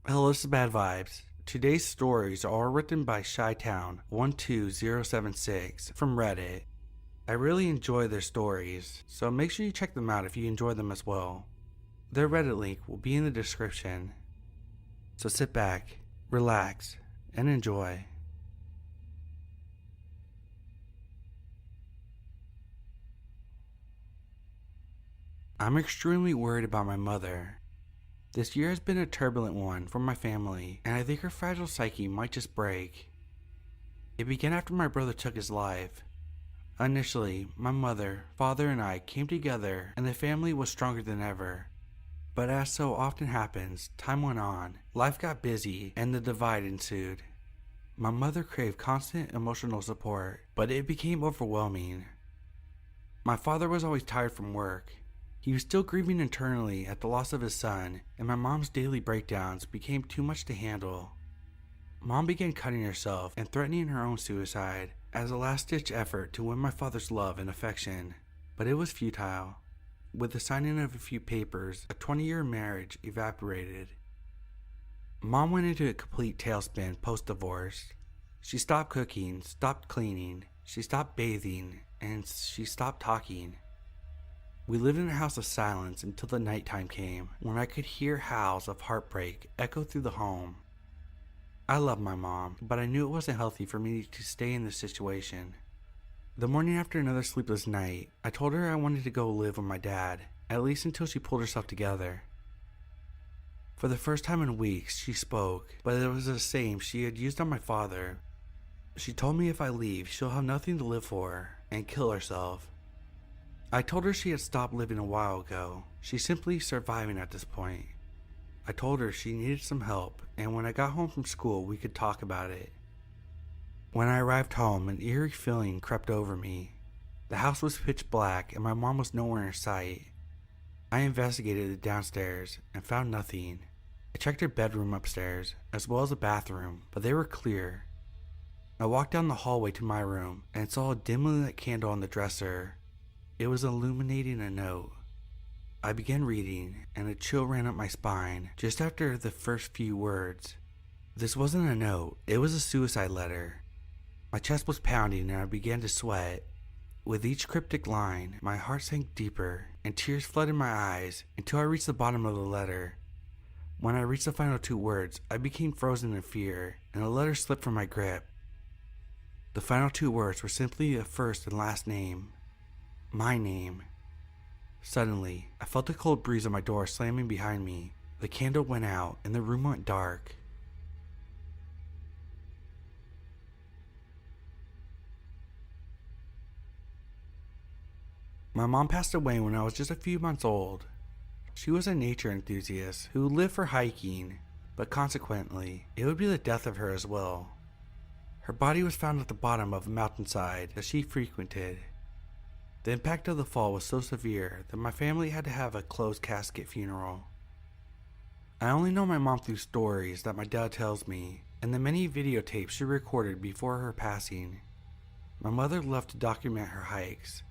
Hello, this is Bad Vibes. Today's stories are written by Shytown12076 from Reddit. I really enjoy their stories, so make sure you check them out if you enjoy them as well. Their Reddit link will be in the description. So sit back, relax, and enjoy. I'm extremely worried about my mother. This year has been a turbulent one for my family, and I think her fragile psyche might just break. It began after my brother took his life. Initially, my mother, father, and I came together, and the family was stronger than ever. But as so often happens, time went on, life got busy, and the divide ensued. My mother craved constant emotional support, but it became overwhelming. My father was always tired from work. He was still grieving internally at the loss of his son, and my mom's daily breakdowns became too much to handle. Mom began cutting herself and threatening her own suicide as a last-ditch effort to win my father's love and affection, but it was futile. With the signing of a few papers, a 20-year marriage evaporated. Mom went into a complete tailspin post-divorce. She stopped cooking, stopped cleaning, she stopped bathing, and she stopped talking. We lived in a house of silence until the nighttime came, when I could hear howls of heartbreak echo through the home. I loved my mom, but I knew it wasn't healthy for me to stay in this situation. The morning after another sleepless night, I told her I wanted to go live with my dad, at least until she pulled herself together. For the first time in weeks, she spoke, but it was the same she had used on my father. She told me if I leave, she'll have nothing to live for, and kill herself. I told her she had stopped living a while ago. She's simply surviving at this point. I told her she needed some help, and when I got home from school, we could talk about it. When I arrived home, an eerie feeling crept over me. The house was pitch black, and my mom was nowhere in sight. I investigated the downstairs and found nothing. I checked her bedroom upstairs, as well as the bathroom, but they were clear. I walked down the hallway to my room and saw a dimly lit candle on the dresser. It was illuminating a note. I began reading, and a chill ran up my spine just after the first few words. This wasn't a note, it was a suicide letter. My chest was pounding and I began to sweat. With each cryptic line, my heart sank deeper and tears flooded my eyes until I reached the bottom of the letter. When I reached the final two words, I became frozen in fear, and the letter slipped from my grip. The final two words were simply a first and last name. My name. Suddenly, I felt a cold breeze on my door slamming behind me. The candle went out and the room went dark. My mom passed away when I was just a few months old. She was a nature enthusiast who lived for hiking, but consequently, it would be the death of her as well. Her body was found at the bottom of a mountainside that she frequented. The impact of the fall was so severe that my family had to have a closed casket funeral. I only know my mom through stories that my dad tells me and the many videotapes she recorded before her passing. My mother loved to document her hikes.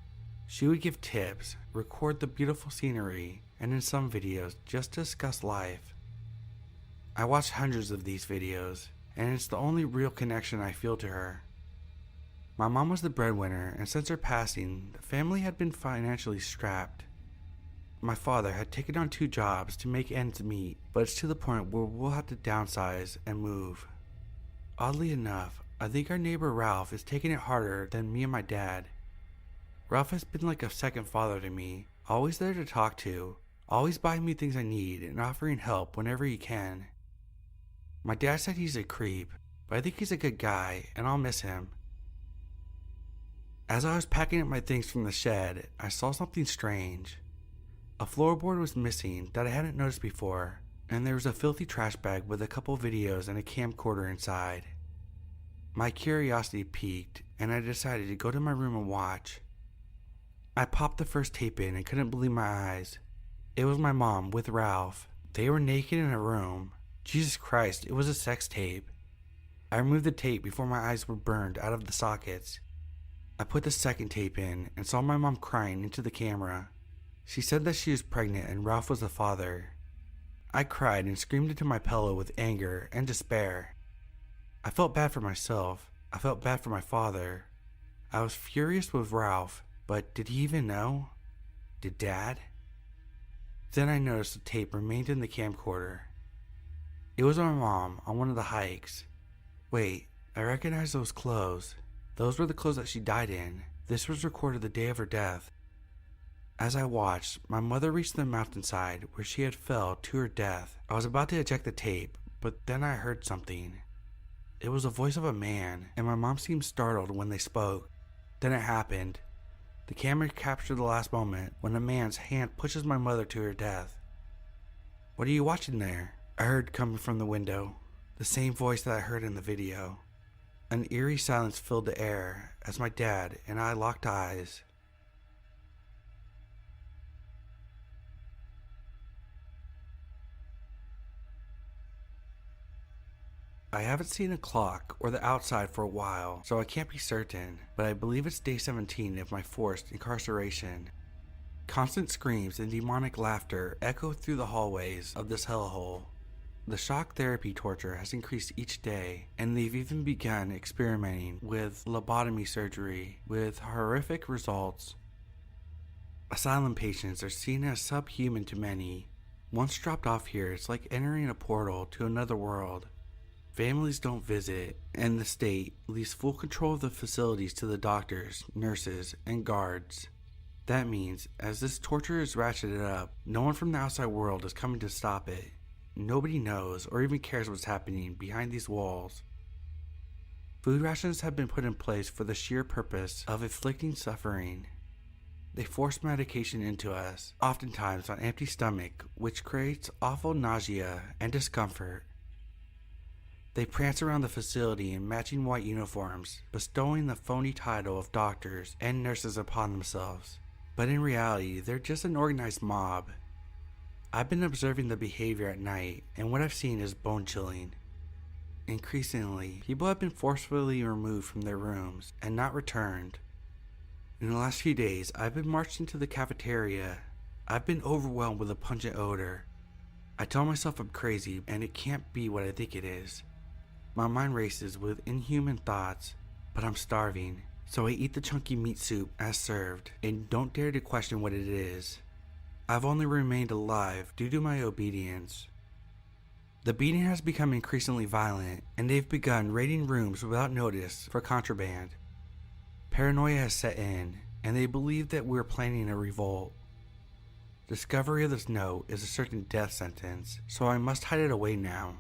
She would give tips, record the beautiful scenery, and in some videos just discuss life. I watched hundreds of these videos, and it's the only real connection I feel to her. My mom was the breadwinner, and since her passing, the family had been financially strapped. My father had taken on 2 jobs to make ends meet, but it's to the point where we'll have to downsize and move. Oddly enough, I think our neighbor Ralph is taking it harder than me and my dad. Ralph has been like a second father to me, always there to talk to, always buying me things I need and offering help whenever he can. My dad said he's a creep, but I think he's a good guy, and I'll miss him. As I was packing up my things from the shed, I saw something strange. A floorboard was missing that I hadn't noticed before, and there was a filthy trash bag with a couple videos and a camcorder inside. My curiosity piqued, and I decided to go to my room and watch. I popped the first tape in and couldn't believe my eyes. It was my mom with Ralph. They were naked in a room. Jesus Christ, it was a sex tape. I removed the tape before my eyes were burned out of the sockets. I put the second tape in and saw my mom crying into the camera. She said that she was pregnant and Ralph was the father. I cried and screamed into my pillow with anger and despair. I felt bad for myself. I felt bad for my father. I was furious with Ralph, but did he even know? Did Dad? Then I noticed the tape remained in the camcorder. It was my mom on one of the hikes. Wait, I recognize those clothes. Those were the clothes that she died in. This was recorded the day of her death. As I watched, my mother reached the mountainside where she had fell to her death. I was about to eject the tape, but then I heard something. It was the voice of a man, and my mom seemed startled when they spoke. Then it happened. The camera captured the last moment when a man's hand pushes my mother to her death. "What are you watching there?" I heard coming from the window, the same voice that I heard in the video. An eerie silence filled the air as my dad and I locked eyes. I haven't seen a clock or the outside for a while, so I can't be certain, but I believe it's day 17 of my forced incarceration. Constant screams and demonic laughter echo through the hallways of this hellhole. The shock therapy torture has increased each day, and they've even begun experimenting with lobotomy surgery with horrific results. Asylum patients are seen as subhuman to many. Once dropped off here, it's like entering a portal to another world. Families don't visit, and the state leaves full control of the facilities to the doctors, nurses, and guards. That means, as this torture is ratcheted up, no one from the outside world is coming to stop it. Nobody knows or even cares what's happening behind these walls. Food rations have been put in place for the sheer purpose of inflicting suffering. They force medication into us, oftentimes on empty stomach, which creates awful nausea and discomfort. They prance around the facility in matching white uniforms, bestowing the phony title of doctors and nurses upon themselves. But in reality, they're just an organized mob. I've been observing the behavior at night, and what I've seen is bone-chilling. Increasingly, people have been forcefully removed from their rooms and not returned. In the last few days, I've been marched into the cafeteria. I've been overwhelmed with a pungent odor. I tell myself I'm crazy, and it can't be what I think it is. My mind races with inhuman thoughts, but I'm starving, so I eat the chunky meat soup as served, and don't dare to question what it is. I've only remained alive due to my obedience. The beating has become increasingly violent, and they've begun raiding rooms without notice for contraband. Paranoia has set in, and they believe that we're planning a revolt. Discovery of this note is a certain death sentence, so I must hide it away now.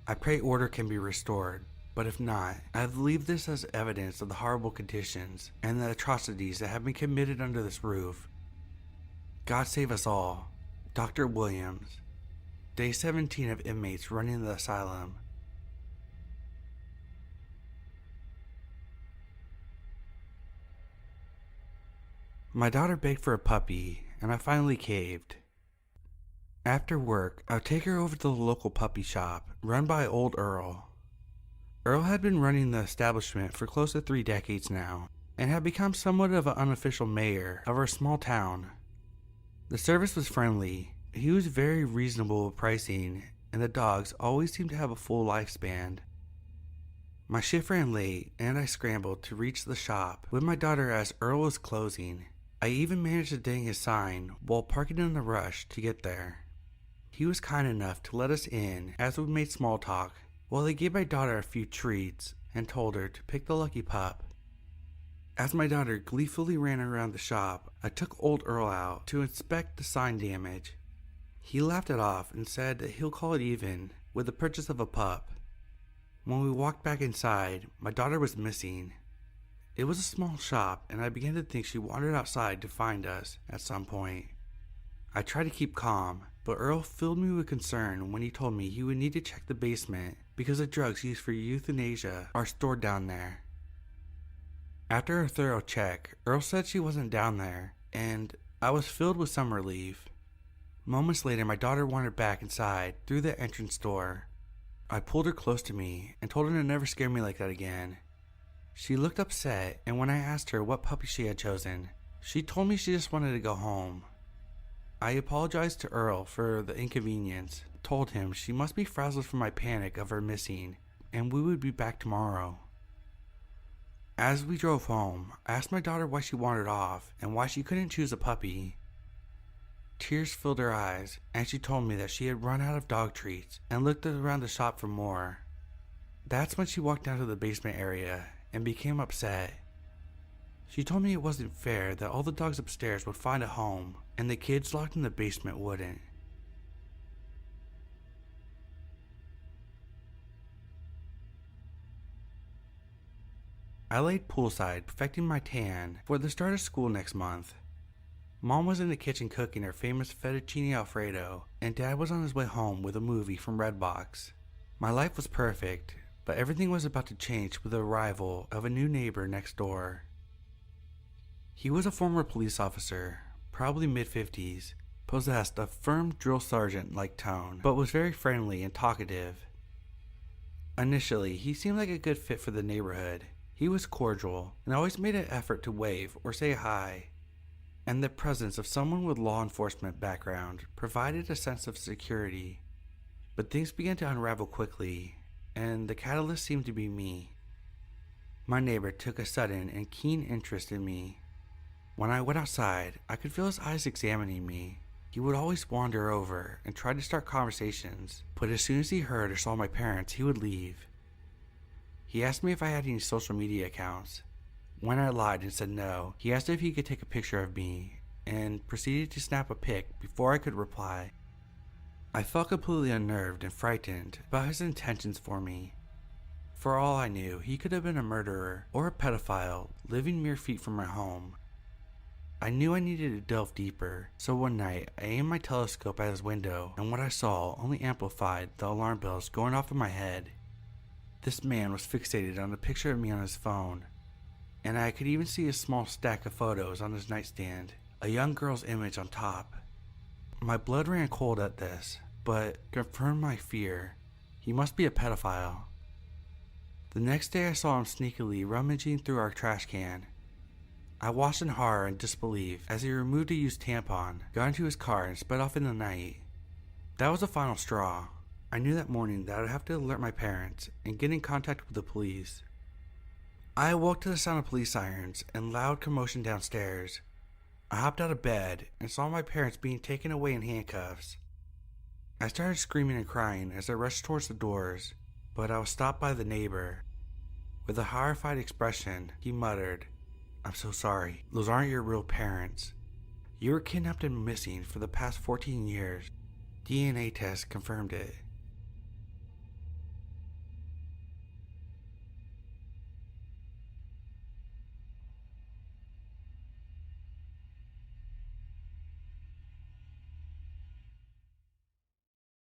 I pray order can be restored, but if not, I believe this as evidence of the horrible conditions and the atrocities that have been committed under this roof. God save us all. Dr. Williams. Day 17 of inmates running the asylum. My daughter begged for a puppy, and I finally caved. After work, I'll take her over to the local puppy shop, run by old Earl. Earl had been running the establishment for close to 3 decades now, and had become somewhat of an unofficial mayor of our small town. The service was friendly, he was very reasonable with pricing, and the dogs always seemed to have a full lifespan. My shift ran late, and I scrambled to reach the shop with my daughter as Earl was closing. I even managed to ding his sign while parking in a rush to get there. He was kind enough to let us in as we made small talk, while he gave my daughter a few treats and told her to pick the lucky pup. As my daughter gleefully ran around the shop, I took old Earl out to inspect the sign damage. He laughed it off and said that he'll call it even with the purchase of a pup. When we walked back inside, my daughter was missing. It was a small shop, and I began to think she wandered outside to find us at some point. I tried to keep calm, but Earl filled me with concern when he told me he would need to check the basement because the drugs used for euthanasia are stored down there. After a thorough check, Earl said she wasn't down there, and I was filled with some relief. Moments later, my daughter wandered back inside through the entrance door. I pulled her close to me and told her to never scare me like that again. She looked upset, and when I asked her what puppy she had chosen, she told me she just wanted to go home. I apologized to Earl for the inconvenience, told him she must be frazzled from my panic of her missing, and we would be back tomorrow. As we drove home, I asked my daughter why she wandered off and why she couldn't choose a puppy. Tears filled her eyes, and she told me that she had run out of dog treats and looked around the shop for more. That's when she walked down to the basement area and became upset. She told me it wasn't fair that all the dogs upstairs would find a home and the kids locked in the basement wouldn't. I laid poolside perfecting my tan for the start of school next month. Mom was in the kitchen cooking her famous fettuccine alfredo, and Dad was on his way home with a movie from Redbox. My life was perfect, but everything was about to change with the arrival of a new neighbor next door. He was a former police officer, probably mid-50s, possessed a firm drill sergeant-like tone, but was very friendly and talkative. Initially, he seemed like a good fit for the neighborhood. He was cordial and always made an effort to wave or say hi, and the presence of someone with law enforcement background provided a sense of security. But things began to unravel quickly, and the catalyst seemed to be me. My neighbor took a sudden and keen interest in me. When I went outside, I could feel his eyes examining me. He would always wander over and try to start conversations, but as soon as he heard or saw my parents, he would leave. He asked me if I had any social media accounts. When I lied and said no, he asked if he could take a picture of me, and proceeded to snap a pic before I could reply. I felt completely unnerved and frightened about his intentions for me. For all I knew, he could have been a murderer or a pedophile living mere feet from my home. I knew I needed to delve deeper, so one night I aimed my telescope at his window, and what I saw only amplified the alarm bells going off in my head. This man was fixated on a picture of me on his phone, and I could even see a small stack of photos on his nightstand, a young girl's image on top. My blood ran cold at this, but confirmed my fear. He must be a pedophile. The next day I saw him sneakily rummaging through our trash can. I watched in horror and disbelief as he removed a used tampon, got into his car, and sped off in the night. That was the final straw. I knew that morning that I would have to alert my parents and get in contact with the police. I awoke to the sound of police sirens and loud commotion downstairs. I hopped out of bed and saw my parents being taken away in handcuffs. I started screaming and crying as I rushed towards the doors, but I was stopped by the neighbor. With a horrified expression, he muttered, "I'm so sorry. Those aren't your real parents. You were kidnapped and missing for the past 14 years. DNA tests confirmed it."